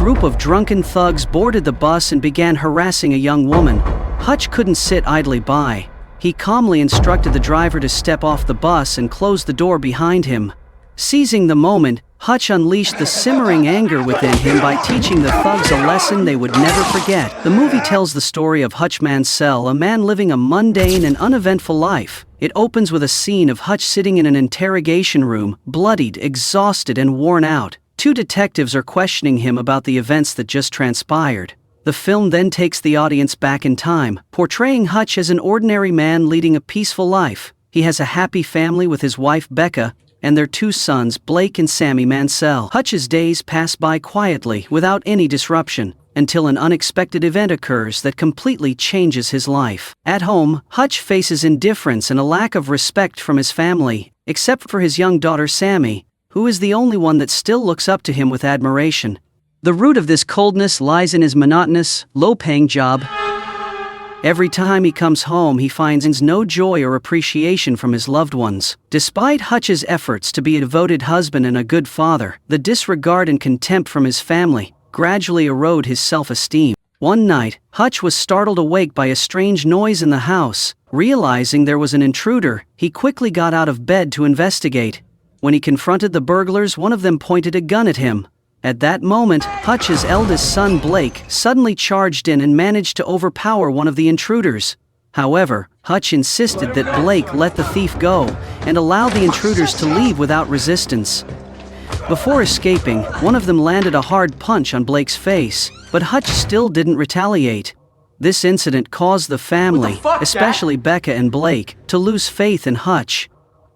group of drunken thugs boarded the bus and began harassing a young woman, Hutch couldn't sit idly by. He calmly instructed the driver to step off the bus and close the door behind him. Seizing the moment, Hutch unleashed the simmering anger within him by teaching the thugs a lesson they would never forget. The movie tells the story of Hutch Mansell, a man living a mundane and uneventful life. It opens with a scene of Hutch sitting in an interrogation room, bloodied, exhausted, and worn out. Two detectives are questioning him about the events that just transpired. The film then takes the audience back in time, portraying Hutch as an ordinary man leading a peaceful life. He has a happy family with his wife Becca and their two sons Blake and Sammy Mansell. Hutch's days pass by quietly, without any disruption, until an unexpected event occurs that completely changes his life. At home, Hutch faces indifference and a lack of respect from his family, except for his young daughter Sammy, who is the only one that still looks up to him with admiration. The root of this coldness lies in his monotonous, low-paying job. Every time he comes home, he finds no joy or appreciation from his loved ones. Despite Hutch's efforts to be a devoted husband and a good father, the disregard and contempt from his family gradually erode his self-esteem. One night, Hutch was startled awake by a strange noise in the house. Realizing there was an intruder, he quickly got out of bed to investigate. When he confronted the burglars, one of them pointed a gun at him. At that moment, Hutch's eldest son Blake suddenly charged in and managed to overpower one of the intruders. However, Hutch insisted that Blake let the thief go and allow the intruders to leave without resistance. Before escaping, one of them landed a hard punch on Blake's face, but Hutch still didn't retaliate. This incident caused the family, especially Becca and Blake, to lose faith in Hutch.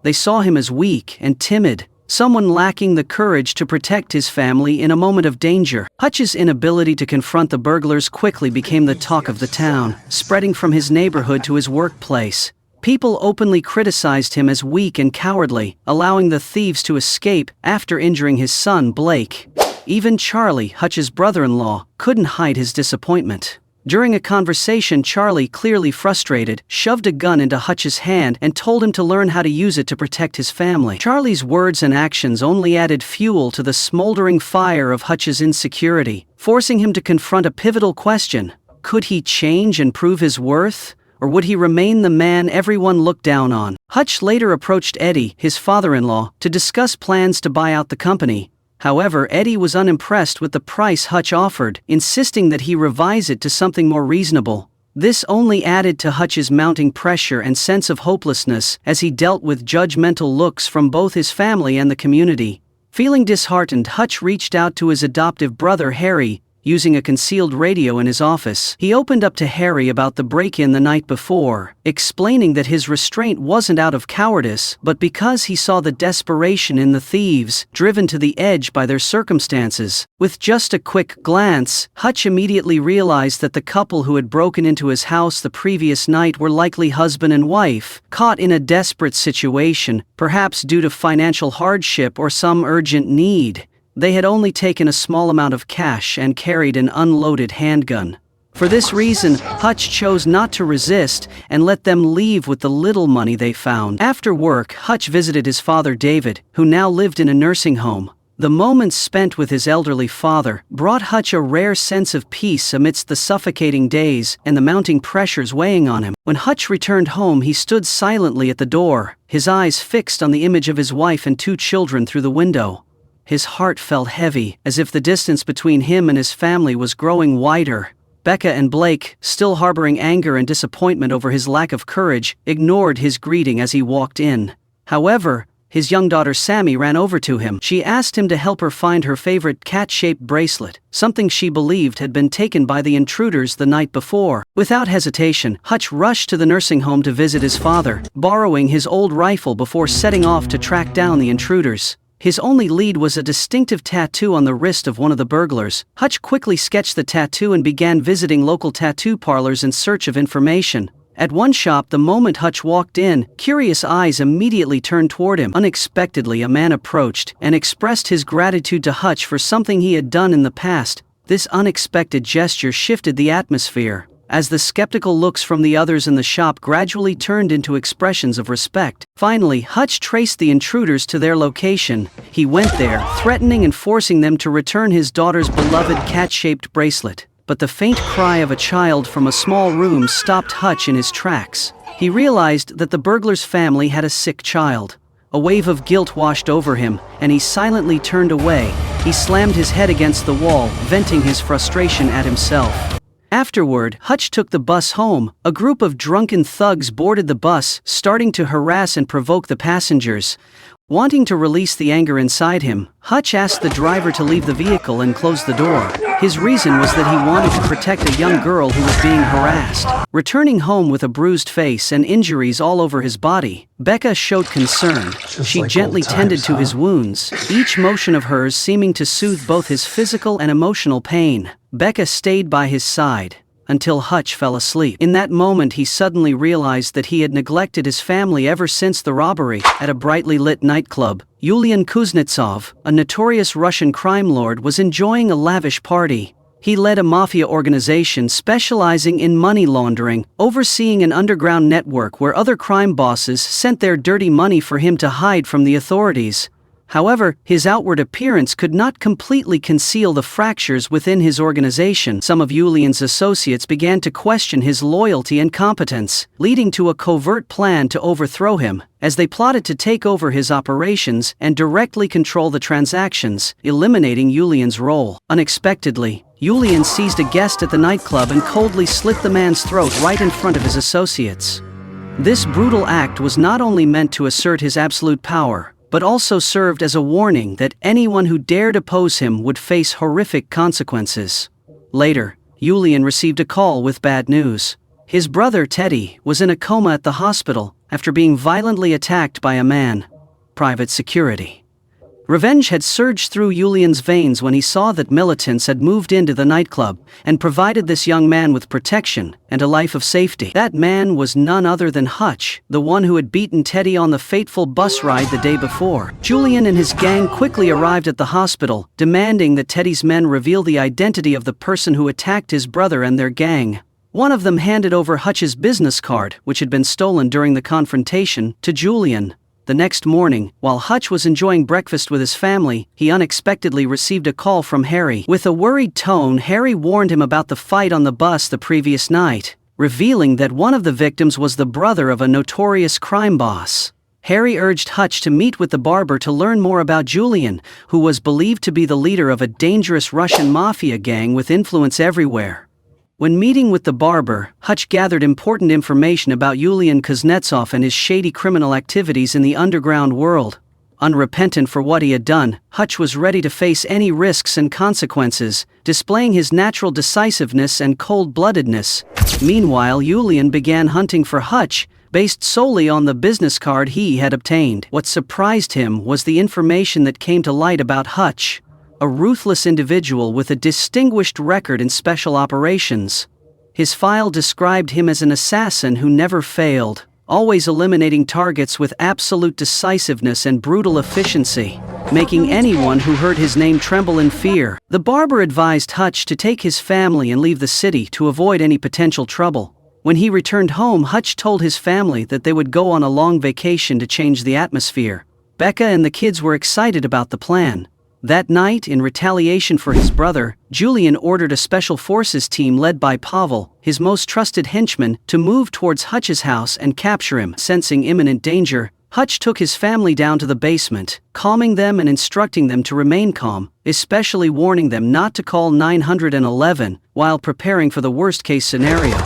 They saw him as weak and timid, someone lacking the courage to protect his family in a moment of danger. Hutch's inability to confront the burglars quickly became the talk of the town, spreading from his neighborhood to his workplace. People openly criticized him as weak and cowardly, allowing the thieves to escape after injuring his son Blake. Even Charlie, Hutch's brother-in-law, couldn't hide his disappointment. During a conversation, Charlie, clearly frustrated, shoved a gun into Hutch's hand and told him to learn how to use it to protect his family. Charlie's words and actions only added fuel to the smoldering fire of Hutch's insecurity, forcing him to confront a pivotal question. Could he change and prove his worth? Or would he remain the man everyone looked down on? Hutch later approached Eddie, his father-in-law, to discuss plans to buy out the company. However, Eddie was unimpressed with the price Hutch offered, insisting that he revise it to something more reasonable. This only added to Hutch's mounting pressure and sense of hopelessness as he dealt with judgmental looks from both his family and the community. Feeling disheartened, Hutch reached out to his adoptive brother Harry, using a concealed radio in his office. He opened up to Harry about the break-in the night before, explaining that his restraint wasn't out of cowardice, but because he saw the desperation in the thieves, driven to the edge by their circumstances. With just a quick glance, Hutch immediately realized that the couple who had broken into his house the previous night were likely husband and wife, caught in a desperate situation, perhaps due to financial hardship or some urgent need. They had only taken a small amount of cash and carried an unloaded handgun. For this reason, Hutch chose not to resist and let them leave with the little money they found. After work, Hutch visited his father David, who now lived in a nursing home. The moments spent with his elderly father brought Hutch a rare sense of peace amidst the suffocating days and the mounting pressures weighing on him. When Hutch returned home, he stood silently at the door, his eyes fixed on the image of his wife and two children through the window. His heart felt heavy, as if the distance between him and his family was growing wider. Becca and Blake, still harboring anger and disappointment over his lack of courage, ignored his greeting as he walked in. However, his young daughter Sammy ran over to him. She asked him to help her find her favorite cat-shaped bracelet, something she believed had been taken by the intruders the night before. Without hesitation, Hutch rushed to the nursing home to visit his father, borrowing his old rifle before setting off to track down the intruders. His only lead was a distinctive tattoo on the wrist of one of the burglars. Hutch quickly sketched the tattoo and began visiting local tattoo parlors in search of information. At one shop, the moment Hutch walked in, curious eyes immediately turned toward him. Unexpectedly, a man approached and expressed his gratitude to Hutch for something he had done in the past. This unexpected gesture shifted the atmosphere. as the skeptical looks from the others in the shop gradually turned into expressions of respect. Finally, Hutch traced the intruders to their location. He went there, threatening and forcing them to return his daughter's beloved cat-shaped bracelet. But the faint cry of a child from a small room stopped Hutch in his tracks. He realized that the burglar's family had a sick child. A wave of guilt washed over him, and he silently turned away. He slammed his head against the wall, venting his frustration at himself. Afterward, Hutch took the bus home. A group of drunken thugs boarded the bus, starting to harass and provoke the passengers. Wanting to release the anger inside him, Hutch asked the driver to leave the vehicle and close the door. His reason was that he wanted to protect a young girl who was being harassed. Returning home with a bruised face and injuries all over his body, Becca showed concern. She gently tended to his wounds, each motion of hers seeming to soothe both his physical and emotional pain. Becca stayed by his side until Hutch fell asleep. In that moment, he suddenly realized that he had neglected his family ever since the robbery. At a brightly lit nightclub, Yulian Kuznetsov, a notorious Russian crime lord, was enjoying a lavish party. He led a mafia organization specializing in money laundering, overseeing an underground network where other crime bosses sent their dirty money for him to hide from the authorities. However, his outward appearance could not completely conceal the fractures within his organization. Some of Yulian's associates began to question his loyalty and competence, leading to a covert plan to overthrow him, as they plotted to take over his operations and directly control the transactions, eliminating Yulian's role. Unexpectedly, Yulian seized a guest at the nightclub and coldly slit the man's throat right in front of his associates. This brutal act was not only meant to assert his absolute power, but also served as a warning that anyone who dared oppose him would face horrific consequences. Later, Yulian received a call with bad news. His brother Teddy was in a coma at the hospital after being violently attacked by a man. Private security. Revenge had surged through Yulian's veins when he saw that militants had moved into the nightclub and provided this young man with protection and a life of safety. That man was none other than Hutch, the one who had beaten Teddy on the fateful bus ride the day before. Julian and his gang quickly arrived at the hospital, demanding that Teddy's men reveal the identity of the person who attacked his brother and their gang. One of them handed over Hutch's business card, which had been stolen during the confrontation, to Julian. The next morning, while Hutch was enjoying breakfast with his family, he unexpectedly received a call from Harry. With a worried tone, Harry warned him about the fight on the bus the previous night, revealing that one of the victims was the brother of a notorious crime boss. Harry urged Hutch to meet with the Barber to learn more about Julian, who was believed to be the leader of a dangerous Russian mafia gang with influence everywhere. When meeting with the Barber, Hutch gathered important information about Yulian Kuznetsov and his shady criminal activities in the underground world. Unrepentant for what he had done, Hutch was ready to face any risks and consequences, displaying his natural decisiveness and cold-bloodedness. Meanwhile, Yulian began hunting for Hutch, based solely on the business card he had obtained. What surprised him was the information that came to light about Hutch. A ruthless individual with a distinguished record in special operations. His file described him as an assassin who never failed, always eliminating targets with absolute decisiveness and brutal efficiency, making anyone who heard his name tremble in fear. The Barber advised Hutch to take his family and leave the city to avoid any potential trouble. When he returned home, Hutch told his family that they would go on a long vacation to change the atmosphere. Becca and the kids were excited about the plan. That night, in retaliation for his brother, Julian ordered a special forces team led by Pavel, his most trusted henchman, to move towards Hutch's house and capture him. Sensing imminent danger, Hutch took his family down to the basement, calming them and instructing them to remain calm, especially warning them not to call 911 while preparing for the worst-case scenario.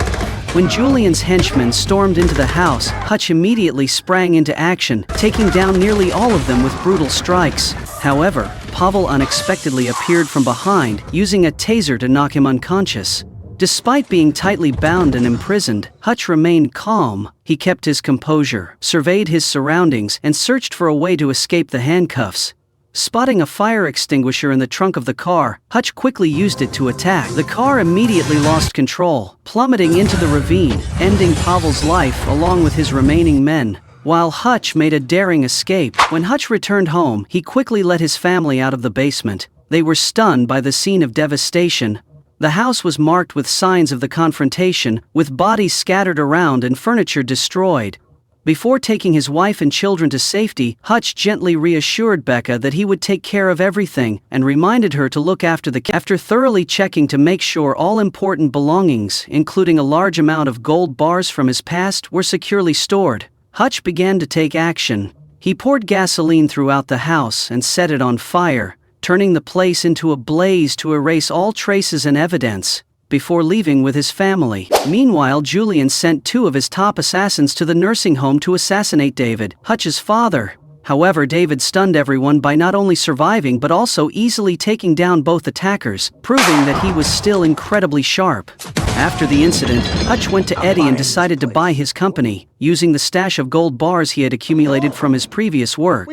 When Julian's henchmen stormed into the house, Hutch immediately sprang into action, taking down nearly all of them with brutal strikes. However, Pavel unexpectedly appeared from behind, using a taser to knock him unconscious. Despite being tightly bound and imprisoned, Hutch remained calm. He kept his composure, surveyed his surroundings, and searched for a way to escape the handcuffs. Spotting a fire extinguisher in the trunk of the car, Hutch quickly used it to attack. The car immediately lost control, plummeting into the ravine, ending Pavel's life along with his remaining men. While Hutch made a daring escape, when Hutch returned home, he quickly let his family out of the basement. They were stunned by the scene of devastation. The house was marked with signs of the confrontation, with bodies scattered around and furniture destroyed. Before taking his wife and children to safety, Hutch gently reassured Becca that he would take care of everything and reminded her to look after the After thoroughly checking to make sure all important belongings, including a large amount of gold bars from his past, were securely stored, Hutch began to take action. He poured gasoline throughout the house and set it on fire, turning the place into a blaze to erase all traces and evidence, before leaving with his family. Meanwhile, Julian sent 2 of his top assassins to the nursing home to assassinate David, Hutch's father. However, David stunned everyone by not only surviving but also easily taking down both attackers, proving that he was still incredibly sharp. After the incident, Hutch went to Eddie and decided to buy his company, using the stash of gold bars he had accumulated from his previous work.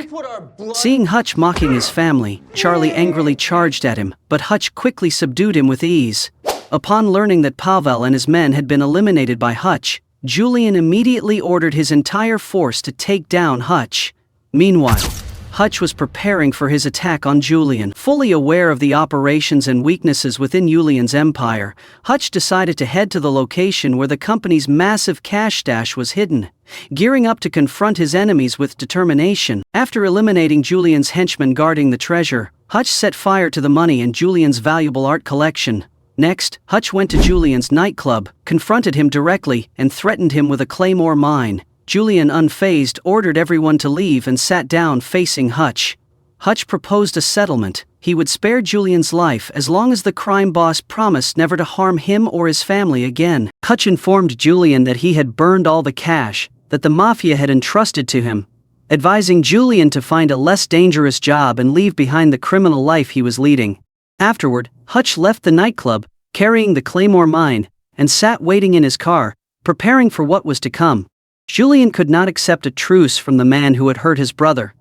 Seeing Hutch mocking his family, Charlie angrily charged at him, but Hutch quickly subdued him with ease. Upon learning that Pavel and his men had been eliminated by Hutch, Julian immediately ordered his entire force to take down Hutch. Meanwhile, Hutch was preparing for his attack on Julian. Fully aware of the operations and weaknesses within Julian's empire, Hutch decided to head to the location where the company's massive cash stash was hidden, gearing up to confront his enemies with determination. After eliminating Julian's henchmen guarding the treasure, Hutch set fire to the money and Julian's valuable art collection. Next, Hutch went to Julian's nightclub, confronted him directly, and threatened him with a claymore mine. Julian, unfazed, ordered everyone to leave and sat down facing Hutch. Hutch proposed a settlement. He would spare Julian's life as long as the crime boss promised never to harm him or his family again. Hutch informed Julian that he had burned all the cash that the mafia had entrusted to him, advising Julian to find a less dangerous job and leave behind the criminal life he was leading. Afterward, Hutch left the nightclub, carrying the claymore mine, and sat waiting in his car, preparing for what was to come. Julian could not accept a truce from the man who had hurt his brother.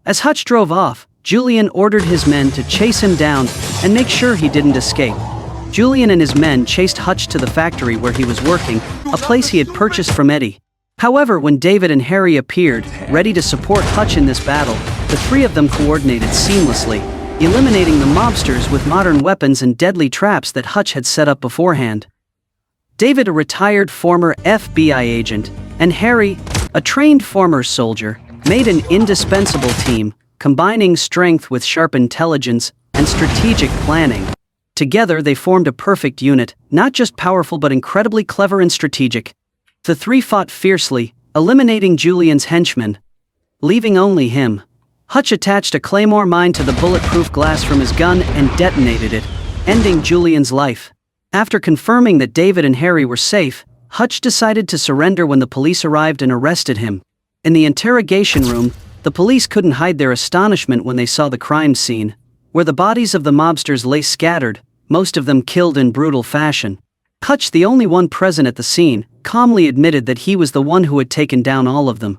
As Hutch drove off, Julian ordered his men to chase him down and make sure he didn't escape. Julian and his men chased Hutch to the factory where he was working, a place he had purchased from Eddie. However, when David and Harry appeared, ready to support Hutch in this battle, the 3 of them coordinated seamlessly, eliminating the mobsters with modern weapons and deadly traps that Hutch had set up beforehand. David, a retired former FBI agent, and Harry, a trained former soldier, made an indispensable team, combining strength with sharp intelligence and strategic planning. Together they formed a perfect unit, not just powerful but incredibly clever and strategic. The 3 fought fiercely, eliminating Julian's henchmen, leaving only him. Hutch attached a claymore mine to the bulletproof glass from his gun and detonated it, ending Julian's life. After confirming that David and Harry were safe, Hutch decided to surrender when the police arrived and arrested him. In the interrogation room, the police couldn't hide their astonishment when they saw the crime scene, where the bodies of the mobsters lay scattered, most of them killed in brutal fashion. Hutch, the only one present at the scene, calmly admitted that he was the one who had taken down all of them.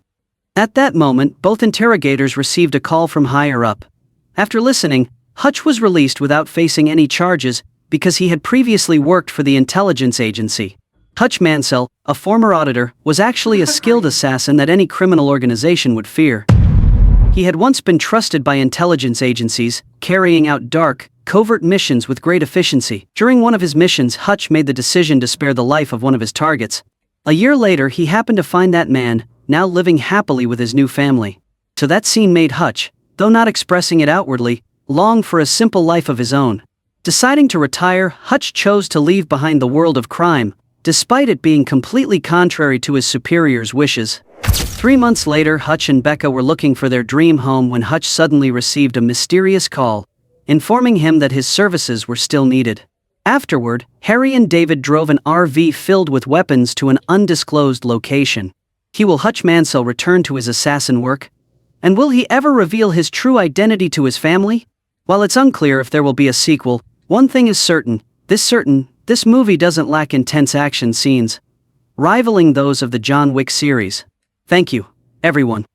At that moment, both interrogators received a call from higher up. After listening, Hutch was released without facing any charges because he had previously worked for the intelligence agency. Hutch Mansell, a former auditor, was actually a skilled assassin that any criminal organization would fear. He had once been trusted by intelligence agencies, carrying out dark, covert missions with great efficiency. During one of his missions, Hutch made the decision to spare the life of one of his targets. A year later, he happened to find that man, now living happily with his new family. So that scene made Hutch, though not expressing it outwardly, long for a simple life of his own. Deciding to retire, Hutch chose to leave behind the world of crime, despite it being completely contrary to his superior's wishes. 3 months later, Hutch and Becca were looking for their dream home when Hutch suddenly received a mysterious call, informing him that his services were still needed. Afterward, Harry and David drove an RV filled with weapons to an undisclosed location. Will Hutch Mansell return to his assassin work? And will he ever reveal his true identity to his family? While it's unclear if there will be a sequel, one thing is certain, this movie doesn't lack intense action scenes, rivaling those of the John Wick series. Thank you, everyone.